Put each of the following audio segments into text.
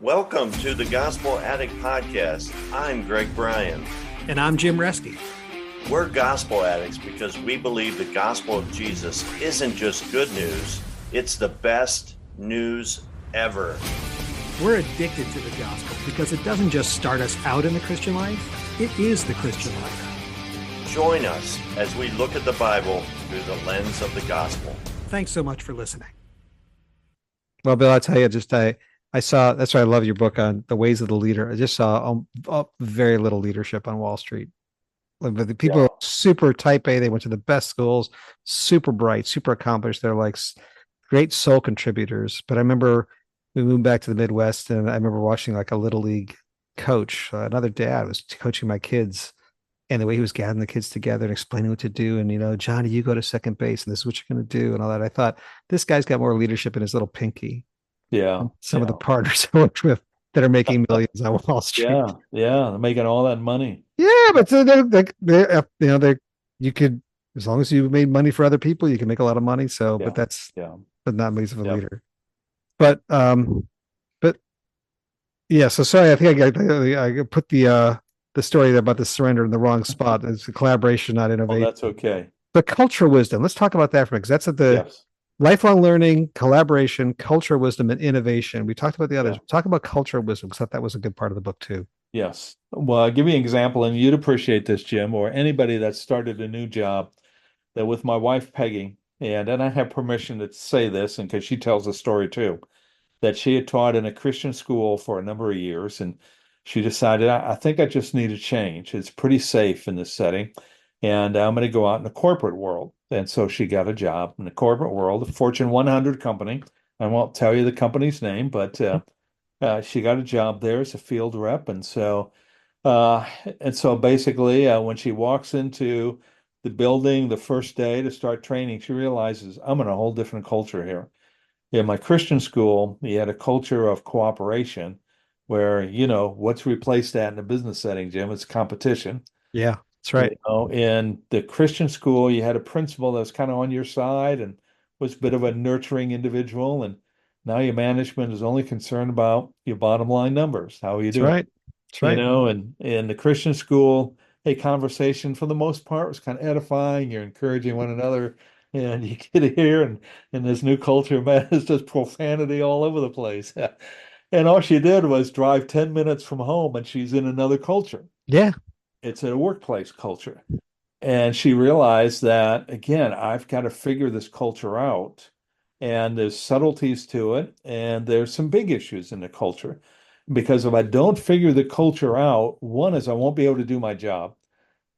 Welcome to the Gospel Addict Podcast. I'm Greg Bryan. And I'm Jim Reske. We're gospel addicts because we believe the gospel of Jesus isn't just good news, it's the best news ever. We're addicted to the gospel because it doesn't just start us out in the Christian life, it is the Christian life. Join us as we look at the Bible through the lens of the gospel. Thanks so much for listening. Well, Bill, I'll tell you, I saw, that's why I love your book on the ways of the leader. I just saw very little leadership on Wall Street. But the people are super type A. They went to the best schools, super bright, super accomplished. They're like great sole contributors. But I remember we moved back to the Midwest, and I remember watching like a little league coach, another dad was coaching my kids, and the way he was gathering the kids together and explaining what to do. And, Johnny, you go to second base, and this is what you're going to do, and all that. I thought, this guy's got more leadership in his little pinky. Yeah. Some of the partners I worked with that are making millions on Wall Street. Yeah. They're making all that money. Yeah, but so you could, as long as you made money for other people, you can make a lot of money. So, but not me as a leader. But yeah. So sorry, I think I put the story about the surrender in the wrong spot. It's a collaboration, not innovation. Oh, that's okay. The cultural wisdom. Let's talk about that for a minute, because that's at the lifelong learning, collaboration, culture, wisdom, and innovation. We talked about the others. Talk about culture, wisdom, because that was a good part of the book too. Yes. Well, I'll give you an example, and you'd appreciate this, Jim, or anybody that started a new job, that with my wife, Peggy, and I have permission to say this, and because she tells a story too, that she had taught in a Christian school for a number of years, and she decided, I think I just need a change. It's pretty safe in this setting, and I'm going to go out in the corporate world. And so she got a job in the corporate world, a Fortune 100 company. I won't tell you the company's name, but she got a job there as a field rep. And so basically, when she walks into the building the first day to start training, she realizes, I'm in a whole different culture here. In my Christian school, you had a culture of cooperation where, what's replaced that in a business setting, Jim? It's competition. Yeah. That's right. In the Christian school, you had a principal that was kind of on your side and was a bit of a nurturing individual. And now your management is only concerned about your bottom line numbers. How are you doing? Right. That's right. And in the Christian school, a conversation for the most part was kind of edifying. You're encouraging one another. And you get here and in this new culture, man, it's just profanity all over the place. And all she did was drive 10 minutes from home, and she's in another culture. Yeah. It's a workplace culture. And she realized that, again, I've got to figure this culture out. And there's subtleties to it. And there's some big issues in the culture. Because if I don't figure the culture out, one is I won't be able to do my job,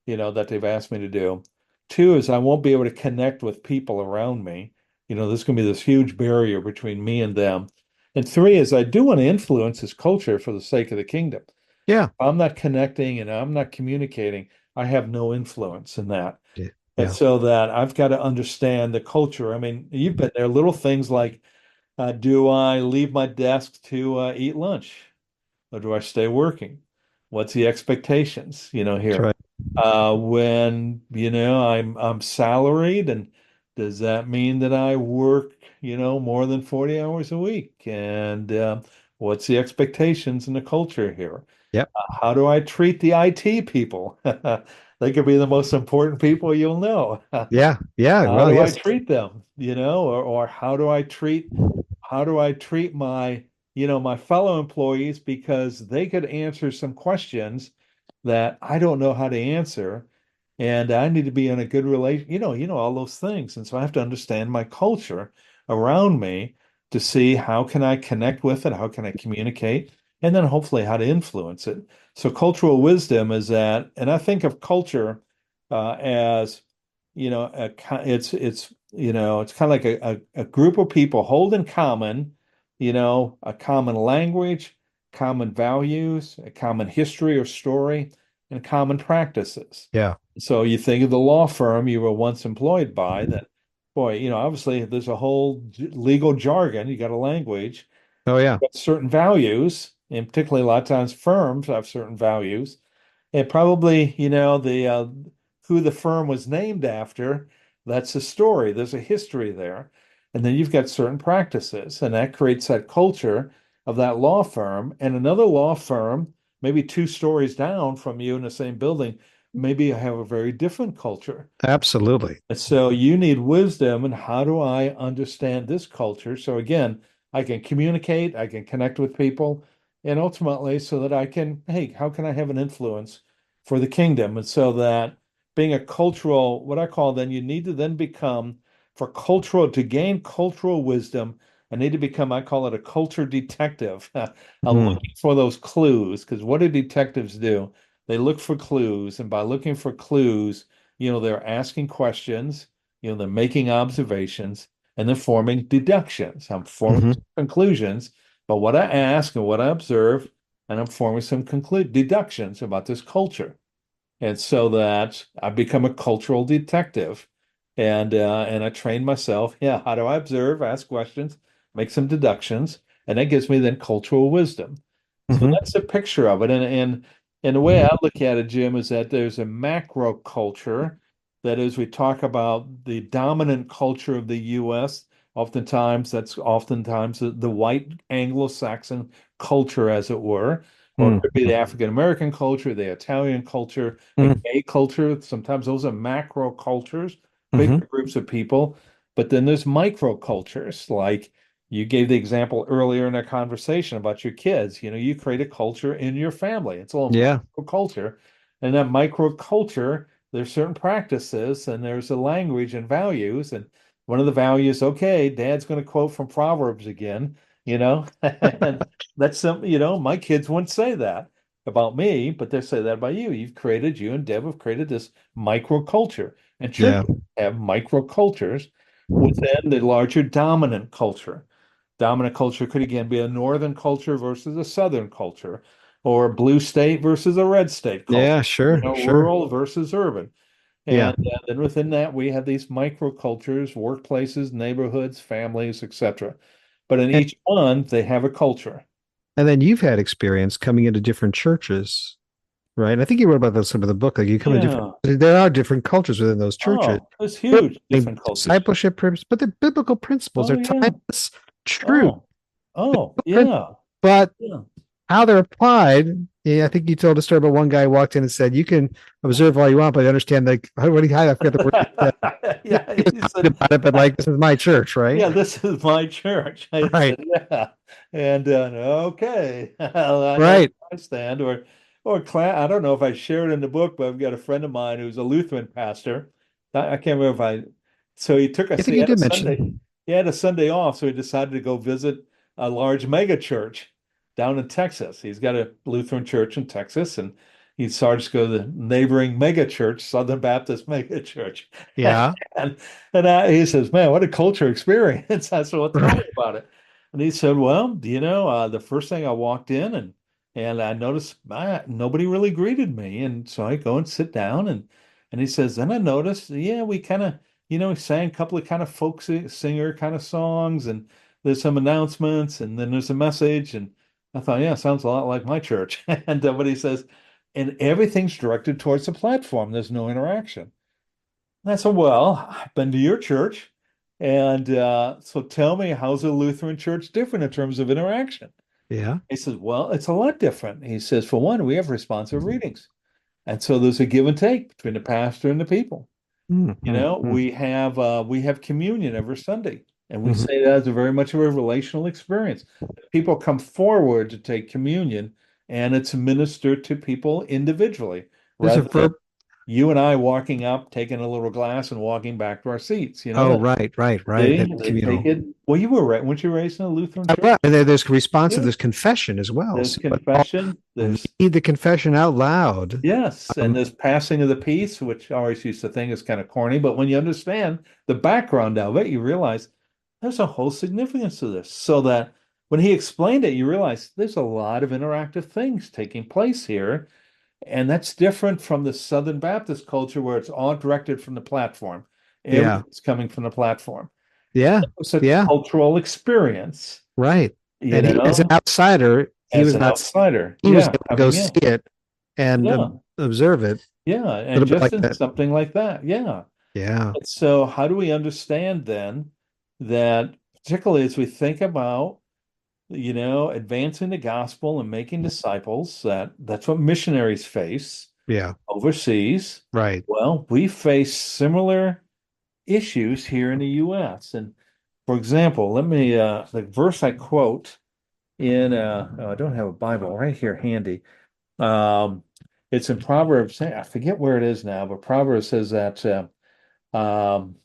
that they've asked me to do. Two is I won't be able to connect with people around me. There's going to be this huge barrier between me and them. And three is I do want to influence this culture for the sake of the kingdom. Yeah. If I'm not connecting and I'm not communicating, I have no influence in that. Yeah. And so that I've got to understand the culture. I mean, you've been there, little things like, do I leave my desk to eat lunch? Or do I stay working? What's the expectations, here? That's right. When, I'm salaried, and does that mean that I work, more than 40 hours a week? And what's the expectations in the culture here? Yep. How do I treat the IT people? They could be the most important people you'll know. Yeah. Yeah. How do I treat them? Or how do I treat my, my fellow employees, because they could answer some questions that I don't know how to answer, and I need to be in a good relation, all those things. And so I have to understand my culture around me to see how can I connect with it, how can I communicate, and then hopefully how to influence it. So cultural wisdom is that, and I think of culture as, it's kind of like a group of people hold in common, a common language, common values, a common history or story, and common practices. Yeah. So you think of the law firm you were once employed by, that, boy, obviously there's a whole legal jargon. You got a language. Oh, yeah. Certain values, and particularly a lot of times firms have certain values. And probably, who the firm was named after, that's a story. There's a history there. And then you've got certain practices, and that creates that culture. of that law firm, and another law firm, maybe 2 stories down from you in the same building, maybe have a very different culture. Absolutely. And so you need wisdom. And how do I understand this culture? So again, I can communicate, I can connect with people, and ultimately so that I can, hey, how can I have an influence for the kingdom? And so that being a cultural, what I call then, you need to then become to gain cultural wisdom, I need to become, I call it a culture detective. I'm Hmm. looking for those clues, because what do detectives do? They look for clues, and by looking for clues, they're asking questions, they're making observations, and they're forming deductions. I'm forming Hmm. conclusions about what I ask and what I observe, and I'm forming some deductions about this culture. And so that I become a cultural detective, and I train myself. Yeah, how do I observe, ask questions, make some deductions, and that gives me then cultural wisdom. So Hmm. that's a picture of it. And the way I look at it, Jim, is that there's a macro culture. That is, we talk about the dominant culture of the US. That's oftentimes the white Anglo-Saxon culture, as it were, or it could be the African American culture, the Italian culture, a Hmm. gay culture. Sometimes those are macro cultures, Hmm. bigger groups of people. But then there's micro cultures, like you gave the example earlier in our conversation about your kids. You create a culture in your family. It's a little Yeah. micro culture. And that micro culture, there's certain practices and there's a language and values. And one of the values, okay, dad's going to quote from Proverbs again, and that's something, my kids wouldn't say that about me, but they say that about you. You and Deb have created this micro culture. And Yeah. churches have micro cultures within the larger dominant culture. Dominant culture could again be a northern culture versus a southern culture, or a blue state versus a red state culture, Yeah. Sure. Sure. rural versus urban. Yeah. And then within that, we have these microcultures, workplaces, neighborhoods, families, etc. But in And each one, they have a culture. and then you've had experience coming into different churches, right? And I think you wrote about this in the book. Like you come into different, Yeah. there are different cultures within those churches. Oh, there's huge Like different cultures. discipleship principles, but they're biblical principles. Oh, They're yeah. timeless truth. Oh, oh, Prin- yeah. But Yeah. how they're applied, yeah, I think you told a story about one guy walked in and said, "You can observe all you want, but understand like what do you I forget the word." Yeah, He was he kind said, about it, but like this is my church, right? yeah, this is my church. I Right. said, yeah. And okay, well, I know where Right. I stand. I don't know if I shared in the book, but I've got a friend of mine who's a Lutheran pastor. I can't remember if I. So he took I us. think you did mention. He had a Sunday off, so he decided to go visit a large mega church down in Texas. He's got a Lutheran church in Texas, and he started to go to the neighboring mega church, Southern Baptist mega church. Yeah. And he says, "Man, what a culture experience!" I said, "Well, tell me Right. about it." And he said, "Well, the first thing I walked in and I noticed nobody really greeted me, and so I go and sit down and he says, then I noticed, yeah, we kind of sang a couple of kind of singer kind of songs, and there's some announcements, and then there's a message, and I thought, yeah, sounds a lot like my church." And what he says, and everything's directed towards the platform. There's no interaction. And I said, well, I've been to your church. And so tell me, how's a Lutheran church different in terms of interaction? Yeah. He says, well, it's a lot different. He says, for one, we have responsive readings. And so there's a give and take between the pastor and the people. Mm-hmm. We have communion every Sunday. And we Hmm. say that as a very much of a relational experience. People come forward to take communion, and it's ministered to people individually There's a rather than verb. you and I walking up, taking a little glass and walking back to our seats. Oh, right, right, right. They That's they take communal. it. Well, you were right. Weren't you raised in a Lutheran church? And there's responsive, Yeah. there's confession as well. There's So but all confession. There's read the confession out loud. yes, and Um, there's passing of the peace, which I always used to think is kind of corny, but when you understand the background of it, you realize there's a whole significance to this. So that when he explained it, you realize there's a lot of interactive things taking place here. And that's different from the Southern Baptist culture where it's all directed from the platform. yeah, Everything's coming from the platform. yeah, It's a yeah, cultural experience, right. you And he, as an know, outsider, he as was an not. outsider. He was Yeah, able to go coming see in. it and Yeah, observe it. yeah. A And little bit just like in that. something like that. Yeah. Yeah, And so, how do we understand then that, particularly as we think about advancing the gospel and making disciples, that's what missionaries face Yeah. overseas. Right. Well, we face similar issues here in the US. And for example, the verse I quote in I don't have a Bible right here handy. Um, it's in Proverbs. I forget where it is now, but Proverbs says that um,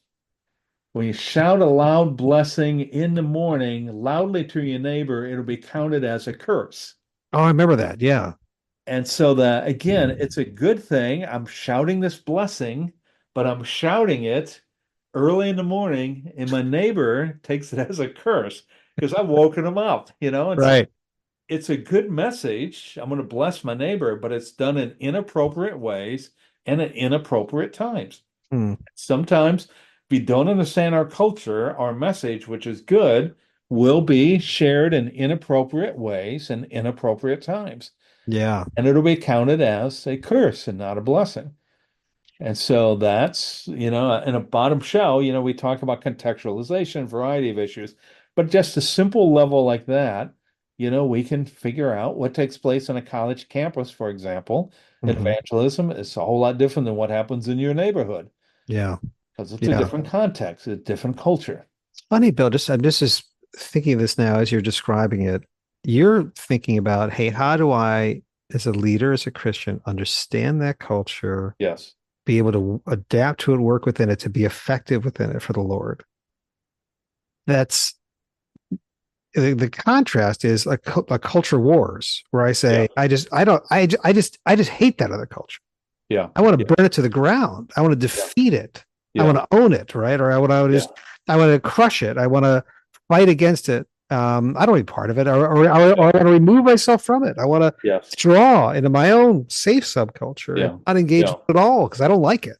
when you shout a loud blessing in the morning loudly to your neighbor, it'll be counted as a curse. Oh, I remember that. Yeah. And so that again, it's a good thing. I'm shouting this blessing, but I'm shouting it early in the morning, and my neighbor takes it as a curse because I've woken him up, and so Right. it's a good message. I'm going to bless my neighbor, but it's done in inappropriate ways and at inappropriate times. Hmm. Sometimes, if we don't understand our culture, our message, which is good, will be shared in inappropriate ways and inappropriate times. Yeah. And it'll be counted as a curse and not a blessing. And so that's, in a bottom shell, we talk about contextualization, variety of issues, but just a simple level like that, we can figure out what takes place on a college campus, for example. Mhm. Evangelism is a whole lot different than what happens in your neighborhood Yeah. because it's a Yeah. different context, a different culture. It's funny, Bill. I'm just thinking of this now as you're describing it. You're thinking about, hey, how do I, as a leader, as a Christian, understand that culture, Yes. be able to adapt to it, work within it, to be effective within it for the Lord? That's the contrast is a culture wars where I Yeah. say, I just hate that other culture. Yeah. I want to Yeah. burn it to the ground. I want to Yeah. defeat it. I Yeah. want to own it, right? Or Yeah. I want to crush it. I want to fight against it. I don't want to be part of it, or I Yeah. want to remove myself from it. I want to Yes. withdraw into my own safe subculture and Yeah. not engage Yeah. at all because I don't like it.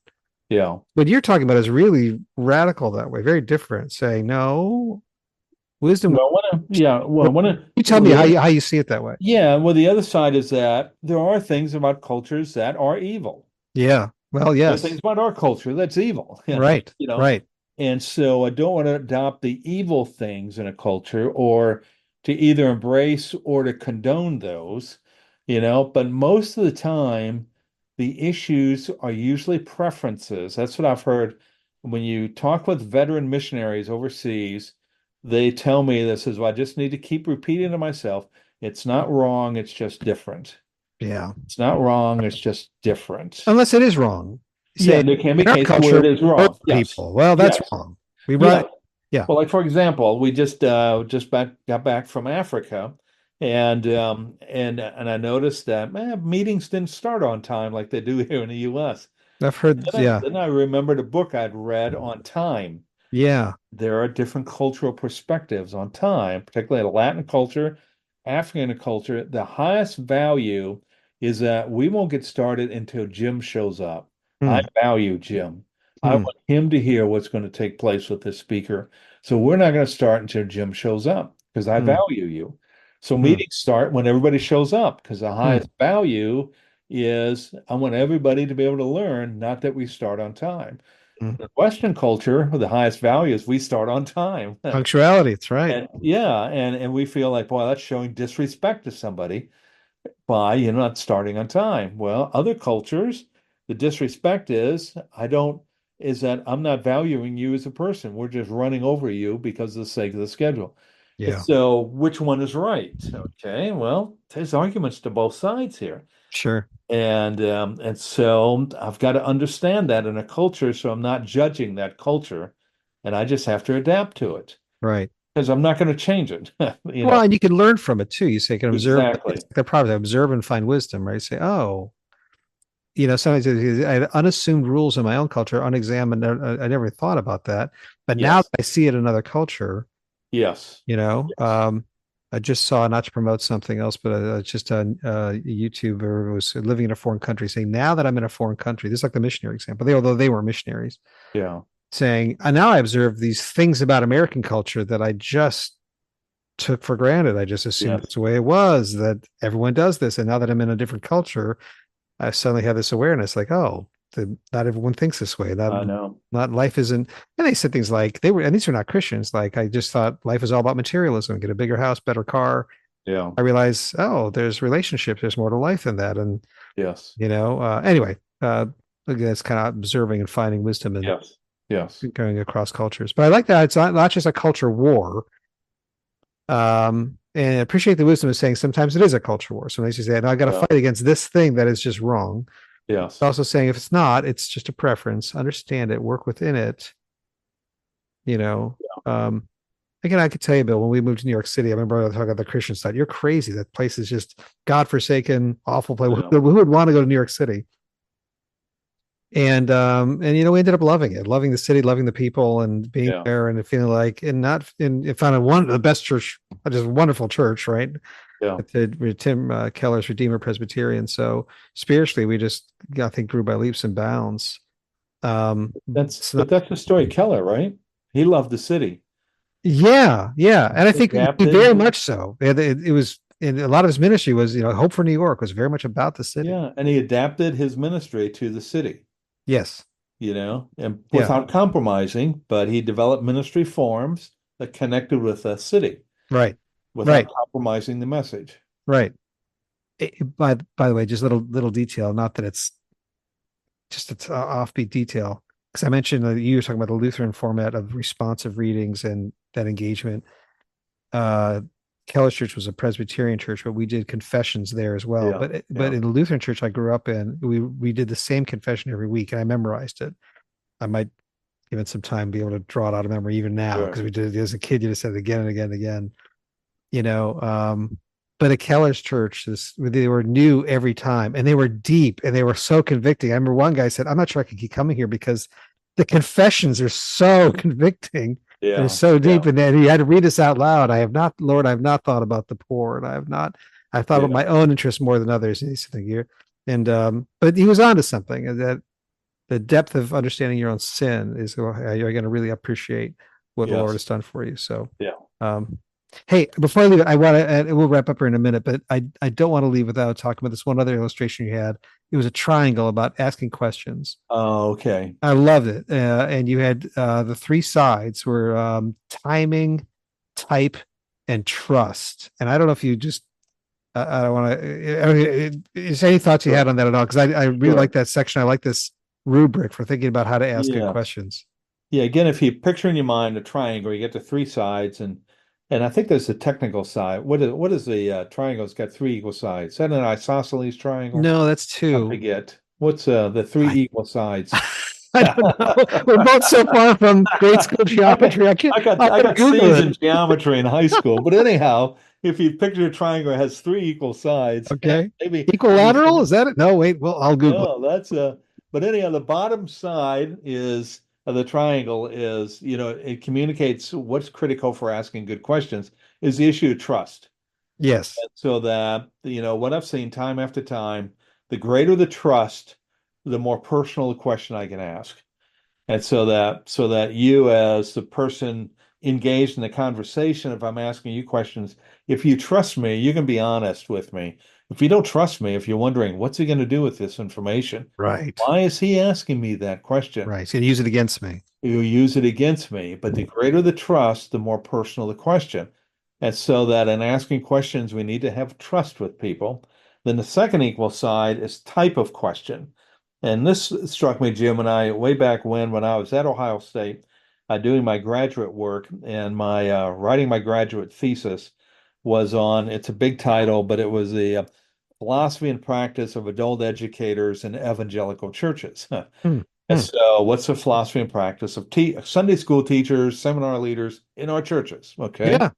Yeah. What you're talking about is really radical that way, very different. Saying no, wisdom. Well, You tell me how you see it that way. the other side is that there are things about cultures that are evil. Yeah. Well, There are things yes. about our culture that's evil, Right. you know. Right. And so I don't want to adopt the evil things in a culture or to either embrace or to condone those, but most of the time the issues are usually preferences. That's what I've heard when you talk with veteran missionaries overseas, they tell me this is, well, I just need to keep repeating to myself, it's not wrong, it's just different. Yeah. It's not wrong, it's just different. Unless it is wrong. You Yeah, say there can be in our cases where culture, it is we murder wrong. Yes. people. Well, that's Yes. wrong. We run. Yeah. Yeah. Well, like for example, we just got back from Africa, and I noticed that meetings didn't start on time like they do here in the U.S. I've heard. Yeah. Then I remembered a book I'd read on time. Yeah. There are different cultural perspectives on time, particularly Latin culture, African culture. The highest value is that we won't get started until Jim shows up. I Hmm. value Jim. I Hmm. want him to hear what's going to take place with this speaker. So we're not going to start until Jim shows up because I Hmm. value you. So Hmm. meetings start when everybody shows up because the Hmm. highest value is I want everybody to be able to learn, not that we start on time. Hmm. The Western culture, the highest value is we start on time. Punctuality. That's right. And yeah, and we feel like, boy, that's showing disrespect to somebody by not starting on time. Well, other cultures, the disrespect is that I'm not valuing you as a person. We're just running over you because of the sake of the schedule. And Yeah. so which one is right? Okay, well, there's arguments to both sides here. Sure. And so I've got to understand that in a culture, so I'm not judging that culture, and I just have to adapt to it Right. because I'm not going to change it. Well, and you can learn from it too. You say, you can observe. Exactly. It's like the proverb, observe and find wisdom, right? You say, oh, sometimes I had unassumed rules in my own culture, unexamined. I never thought about that. But now Yes. that I see it in another culture, Yes. Yes. I just saw, not to promote something else, but just a YouTuber who was living in a foreign country saying, now that I'm in a foreign country, this is like the missionary example, although they were missionaries, Yeah. saying, and now I observe these things about American culture that I just took for granted. I just assumed Yes. that's the way it was, that everyone does this. And now that I'm in a different culture, I suddenly have this awareness like, oh, not everyone thinks this way. I know. Not life isn't. And they said things like they were, and these are not Christians. Like I just thought life is all about materialism, get a bigger house, better car. Yeah. I realize, oh, there's relationships. There's more to life than that. And Yes. anyway, again, it's kind of observing and finding wisdom and Yes. Yes. going across cultures. But I like that it's not just a culture war. And I appreciate the wisdom of saying sometimes it is a culture war. Sometimes you say, no, I got to Yeah. fight against this thing that is just wrong. Yes. Also saying if it's not, it's just a preference. Understand it, work within it. You know, again, I could tell you, Bill, when we moved to New York City, I remember talking about the Christian side. You're crazy. That place is just godforsaken, awful place. Yeah. Who would want to go to New York City? And we ended up loving it, loving the city, loving the people, and being Yeah. there, and feeling like, and not in found one of the best church, just a wonderful church, right? Yeah. Tim Keller's Redeemer Presbyterian. So spiritually, we just I think grew by leaps and bounds. That's Not, but that's the story of Keller, right? He loved the city. yeah, and I think Adapted. very much so. It was in a lot of his ministry was Hope for New York was very much about the city. Yeah, and he adapted his ministry to the city, Yes. and Yeah. without compromising, but he developed ministry forms that connected with the city Right. without compromising the message. Right. By the way, just little detail. Not that it's just an offbeat detail, because I mentioned that you were talking about the Lutheran format of responsive readings and that engagement. Keller's church was a Presbyterian church, but we did confessions there as well. Yeah, But in the Lutheran church I grew up in, we did the same confession every week, and I memorized it. I might give it some time be able to draw it out of memory even now, because we did it as a kid. You just said it again and again and again. But at Keller's church, they were new every time, and they were deep, and they were so convicting. I remember one guy said, "I'm not sure I can keep coming here because the confessions are so convicting. Yeah. They're so deep." And then he had to read this out loud. Lord, I have not thought about the poor, and I thought about my own interests more than others. And he's thinking here, but he was onto something, and that the depth of understanding your own sin is you're going to really appreciate what the Lord has done for you. So, hey, before I leave it, I want to, and we'll wrap up here in a minute, but I don't want to leave without talking about this one other illustration you had. It was a triangle about asking questions. Oh, okay. I loved it. And you had the three sides were timing, type, and trust. And I don't know if you just, I don't want to, is there any thoughts you had on that at all? Because I really like that section. I like this rubric for thinking about how to ask good questions. Yeah, again, if you picture in your mind a triangle, you get the three sides, and I think there's a technical side. What is the triangle? It's got three equal sides. Is that an isosceles triangle? No, that's two. I forget. What's the three equal sides? I don't know. We're both so far from grade school geometry. I got C's in geometry in high school. But anyhow, if you picture a triangle, it has three equal sides. Okay. Maybe equilateral? Is that it? No, wait. Well, I'll Google. No, that's but anyhow, the bottom side is of the triangle is, it communicates what's critical for asking good questions is the issue of trust. Yes. And so that, what I've seen time after time, the greater the trust, the more personal the question I can ask. And so that you as the person engaged in the conversation, if I'm asking you questions, if you trust me, you can be honest with me. If you don't trust me, if you're wondering, what's he going to do with this information? Right. Why is he asking me that question? Right. He's going to use it against me. You use it against me. But the greater the trust, the more personal the question. And so that in asking questions, we need to have trust with people. Then the second equal side is type of question. And this struck me, Jim, and I way back when I was at Ohio State, doing my graduate work, and my writing my graduate thesis was on, it's a big title, but it was the philosophy and practice of adult educators in evangelical churches. And so what's the philosophy and practice of Sunday school teachers, seminar leaders in our churches? Okay. Yeah.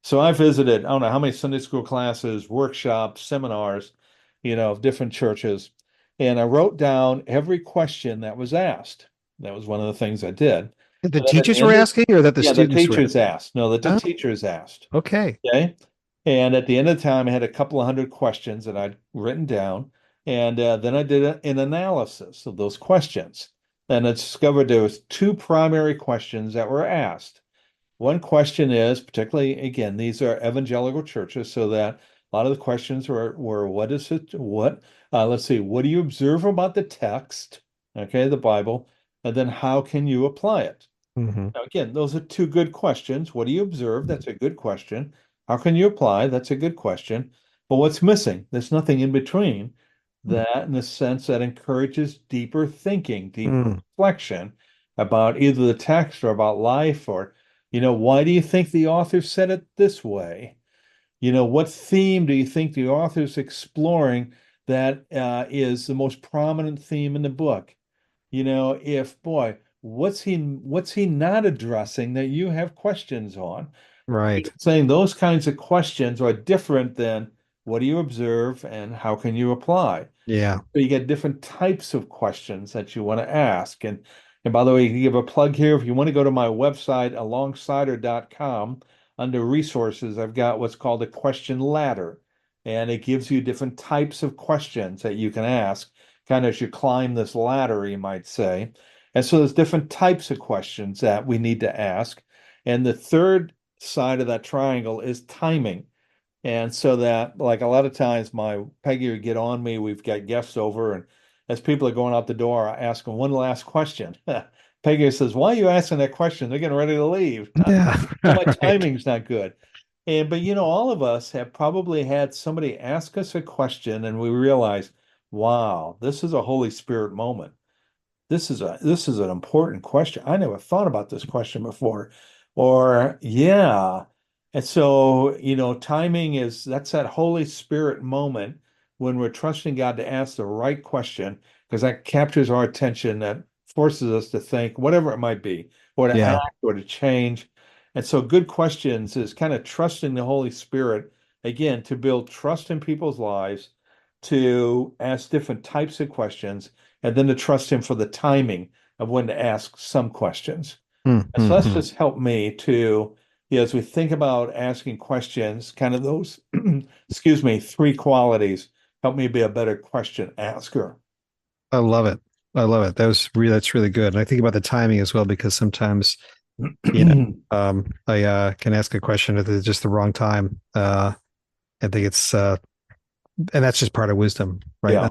So I visited, I don't know how many Sunday school classes, workshops, seminars, of different churches. And I wrote down every question that was asked. That was one of the things I did. The teachers were asking, or that the students the teachers asked? No, that the teachers asked. Okay. Okay. And at the end of the time, I had a couple of hundred questions that I'd written down. And then I did an analysis of those questions. And I discovered there was two primary questions that were asked. One question is, particularly, again, these are evangelical churches, so that a lot of the questions were what is it? Let's see, what do you observe about the text? okay, the Bible, and then how can you apply it? Hmm. Now, again, those are two good questions. What do you observe? That's a good question. How can you apply? That's a good question. But what's missing? There's nothing in between that, in the sense that encourages deeper thinking, deeper Mm. reflection about either the text or about life, or, why do you think the author said it this way? What theme do you think the author's exploring that is the most prominent theme in the book? If boy, what's he not addressing that you have questions on? Right. Saying those kinds of questions are different than what do you observe and how can you apply? Yeah. So you get different types of questions that you want to ask. And by the way, you can give a plug here. If you want to go to my website, alongsider.com, under resources, I've got what's called a question ladder. And it gives you different types of questions that you can ask, kind of as you climb this ladder, you might say. And so there's different types of questions that we need to ask. And the third side of that triangle is timing. And so that, like a lot of times, my Peggy would get on me. We've got guests over, and as people are going out the door, I ask them one last question. Peggy says, "Why are you asking that question? They're getting ready to leave." Yeah. Well, my Right. timing's not good. But all of us have probably had somebody ask us a question, and we realize, wow, this is a Holy Spirit moment. This is an important question. I never thought about this question before. Or yeah. And so, timing that's that Holy Spirit moment when we're trusting God to ask the right question, because that captures our attention, that forces us to think, whatever it might be, or to Yeah. act or to change. And so good questions is kind of trusting the Holy Spirit, again, to build trust in people's lives, to ask different types of questions, and then to trust him for the timing of when to ask some questions. And so that's Mm-hmm. just helped me to, as we think about asking questions, kind of those, excuse me, three qualities help me be a better question asker. I love it. I love it. That's really good. And I think about the timing as well, because sometimes, I can ask a question at just the wrong time. I think and that's just part of wisdom, right? Yeah,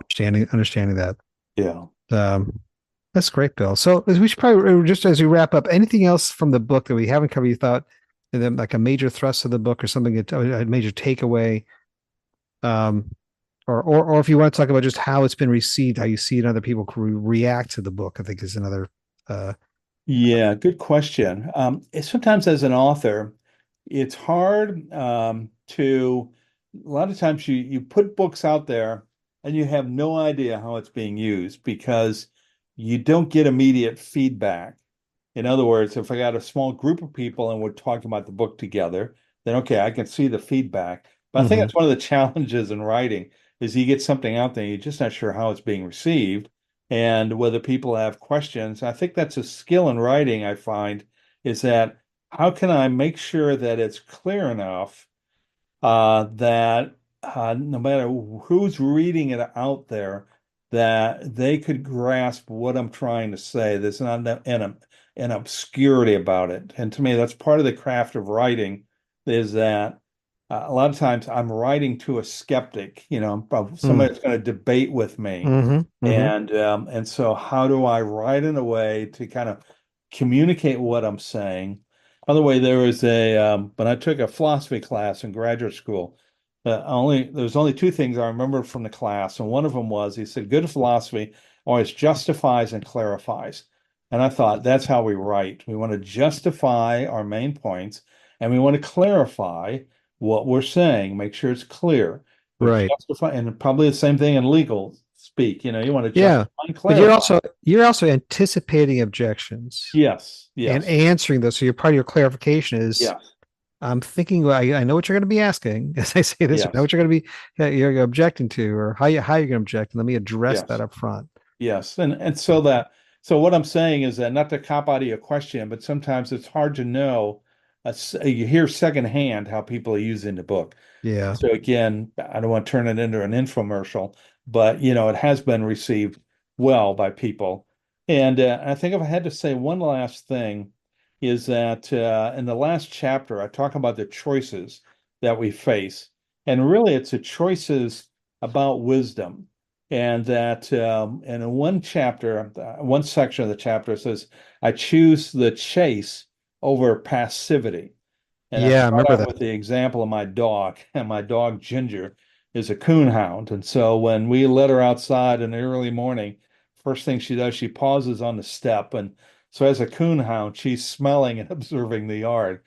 Understanding that. yeah. Um, that's great, Bill. So as we should probably just as we wrap up, anything else from the book that we haven't covered, you thought, and then like a major thrust of the book or something, a major takeaway, um, or if you want to talk about just how it's been received, how you see it, other people react to the book, I think is another. Uh, Yeah, good question. Sometimes as an author, it's hard to, a lot of times you put books out there and you have no idea how it's being used because you don't get immediate feedback. In other words, if I got a small group of people and we're talking about the book together, then okay, I can see the feedback. But I think mhm. that's one of the challenges in writing is you get something out there, you're just not sure how it's being received and whether people have questions. I think that's a skill in writing, I find, is that how can I make sure that it's clear enough that no matter who's reading it out there, that they could grasp what I'm trying to say. There's not an obscurity about it. And to me, that's part of the craft of writing is that a lot of times I'm writing to a skeptic, of Mm. somebody that's going to debate with me. Mhm. Mhm. And so how do I write in a way to kind of communicate what I'm saying? By the way, when I took a philosophy class in graduate school, there was only two things I remember from the class, and one of them was he said, "Good philosophy always justifies and clarifies." And I thought that's how we write. We want to justify our main points, and we want to clarify what we're saying, make sure it's clear. But Right. justify, and probably the same thing in legal speak. You want to Yeah. justify and But clarify. you're also anticipating objections Yes, and yes, answering those. So your part of your clarification is yes, I'm thinking, well, I know what you're going to be asking. As I say this, I know yes, what you're going to be you're objecting to, or how you're going to object. And let me address that yes. up front. Yes, and so what I'm saying is that not to cop out of your question, but sometimes it's hard to know. You hear secondhand how people are using the book. Yeah. So again, I don't want to turn it into an infomercial, but it has been received well by people. And I think if I had to say one last thing, is that in the last chapter I talk about the choices that we face, and really it's the choices about wisdom. And that, and in one chapter, one section of the chapter says, I choose the chase over passivity. And I Yeah, I start remember out that. with the example of my dog, and my dog Ginger is a coon hound. And so when we let her outside in the early morning, first thing she does, she pauses on the step. And so as a coon hound, she's smelling and observing the yard.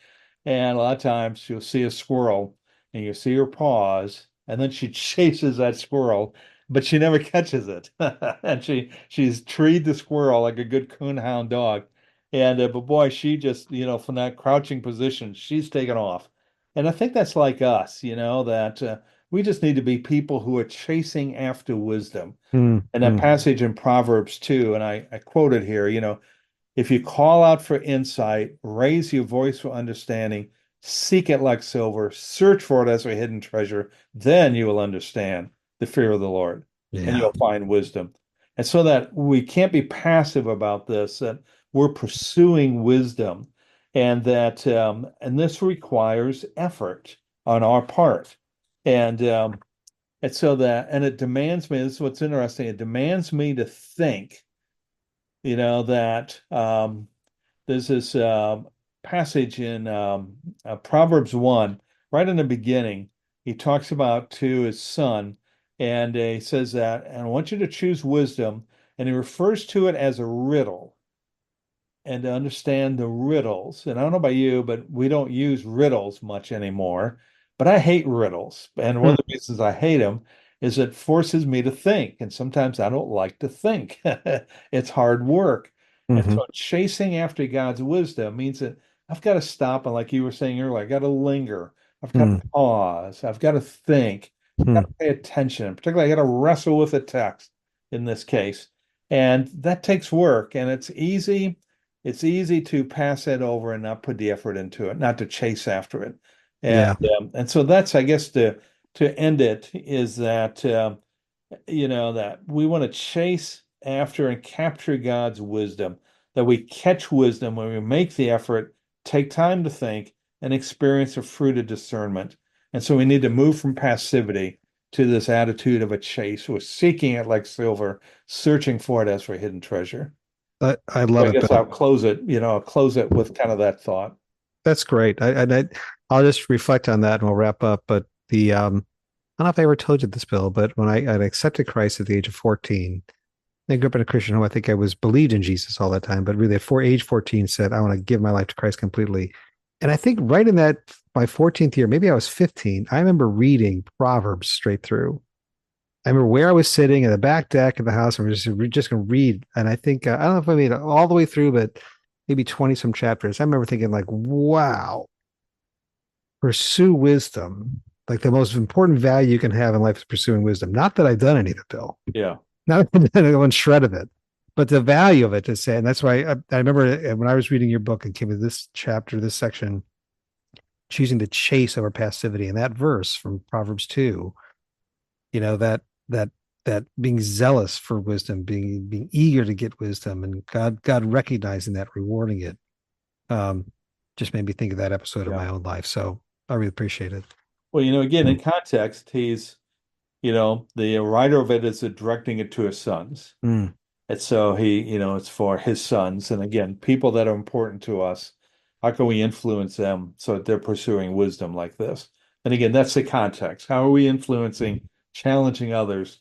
And a lot of times you'll see a squirrel and you see her pause, and then she chases that squirrel, but she never catches it. And she's treed the squirrel like a good coon hound dog. And but boy, she just, from that crouching position, she's taken off. And I think that's like us, that we just need to be people who are chasing after wisdom. Mm, And that mm. passage in Proverbs 2, and I quote it here, if you call out for insight, raise your voice for understanding, seek it like silver, search for it as a hidden treasure, then you will understand the fear of the Lord and Yeah. you'll find wisdom. And so that we can't be passive about this, that we're pursuing wisdom, and that and this requires effort on our part. And so that, and it demands me, this is what's interesting, it demands me to think, that there's this passage in Proverbs 1, right in the beginning. He talks about to his son, and he says that, and I want you to choose wisdom, and he refers to it as a riddle and to understand the riddles. And I don't know about you, but we don't use riddles much anymore. But I hate riddles. And one Mm, of the reasons I hate them is it forces me to think. And sometimes I don't like to think. It's hard work. And mhm. so chasing after God's wisdom means that I've got to stop. And like you were saying earlier, I got to linger. I've got to Mm, pause. I've got to think. I've got mm. to pay attention. Particularly, I got to wrestle with the text in this case. And that takes work. And it's easy to pass it over and not put the effort into it, not to chase after it. Yeah. And so that's, I guess, to end it is that that we want to chase after and capture God's wisdom, that we catch wisdom when we make the effort, take time to think, and experience the fruit of discernment. And so we need to move from passivity to this attitude of a chase. We're seeking it like silver, searching for it as for hidden treasure. I So love I it, guess Bill. I'll close it with kind of that thought. That's great. I'll just reflect on that and we'll wrap up. But I don't know if I ever told you this, Bill, but when I accepted Christ at the age of 14, I grew up in a Christian home. I think I was believed in Jesus all that time, but really at age 14 said, I want to give my life to Christ completely. And I think right in that, my 14th year, maybe I was 15, I remember reading Proverbs straight through. I remember where I was sitting in the back deck of the house and we're just going to read. And I think, I don't know if I made it all the way through, but maybe 20 some chapters. I remember thinking like, wow, pursue wisdom. Like the most important value you can have in life is pursuing wisdom. Not that I've done any of it, Bill. Yeah. Not one shred of it, but the value of it to say. And that's why I remember when I was reading your book and came to this chapter, this section, choosing the chase over passivity. And that verse from Proverbs 2, that that being zealous for wisdom, being eager to get wisdom, and God recognizing that, rewarding it, just made me think of that episode of Yeah. my own life. So I really appreciate it. Well, again, in context, the writer of it is directing it to his sons. Mm. And so it's for his sons. And again, people that are important to us, how can we influence them so that they're pursuing wisdom like this? And again, that's the context. How are we influencing, challenging others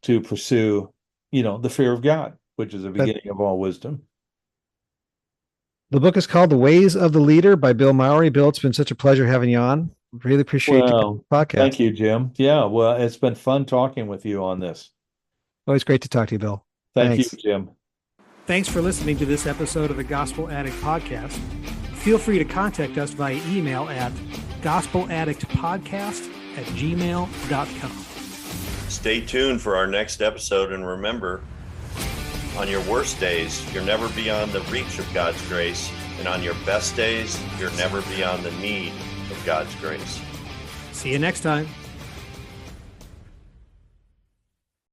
to pursue, the fear of God, which is the That beginning of all wisdom? the book is called The Ways of the Leader by Bill Mowry. Bill, it's been such a pleasure having you on. Really appreciate your Well, podcast. thank you, Jim. Yeah, well, it's been fun talking with you on this. Always great to talk to you, Bill. Thank you, Thanks. Jim. Thanks for listening to this episode of the Gospel Addict Podcast. Feel free to contact us via email at gospeladdictpodcast@gmail.com. Stay tuned for our next episode, and remember, on your worst days, you're never beyond the reach of God's grace, and on your best days, you're never beyond the need of God's grace. See you next time.